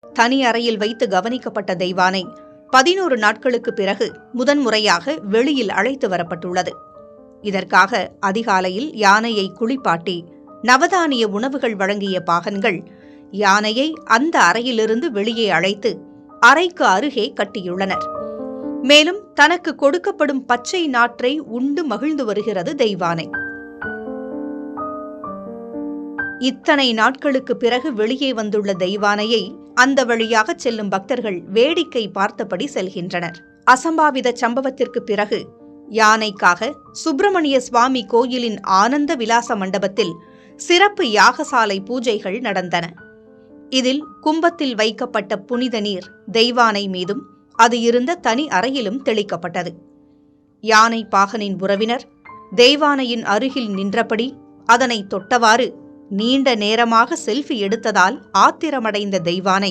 தனி அறையில் வைத்து கவனிக்கப்பட்ட தெய்வானை 11 நாட்களுக்கு பிறகு முதன்முறையாக வெளியில் அழைத்து வரப்பட்டுள்ளது. இதற்காக அதிகாலையில் யானையை குளிப்பாட்டி நவதானிய உணவுகள் வழங்கிய பாகன்கள் யானையை அந்த அறையிலிருந்து வெளியே அழைத்து அறைக்கு அருகே கட்டியுள்ளனர். மேலும் தனக்கு கொடுக்கப்படும் பச்சை நாற்றை உண்டு மகிழ்ந்து வருகிறது தெய்வானை. இத்தனை நாட்களுக்கு பிறகு வெளியே வந்துள்ள தெய்வானையை அந்த வழியாக செல்லும் பக்தர்கள் வேடிக்கை பார்த்தபடி செல்கின்றனர். அசம்பாவித சம்பவத்திற்கு பிறகு யானைக்காக சுப்பிரமணிய சுவாமி கோயிலின் ஆனந்த விலாச மண்டபத்தில் சிறப்பு யாகசாலை பூஜைகள் நடந்தன. இதில் கும்பத்தில் வைக்கப்பட்ட புனித நீர் தெய்வானை மீதும் அது இருந்த தனி அறையிலும் தெளிக்கப்பட்டது. யானை பாகனின் உறவினர் தெய்வானையின் அருகில் நின்றபடி அதனை தொட்டவாறு நீண்ட நேரமாக செல்ஃபி எடுத்ததால் ஆத்திரமடைந்த தெய்வானை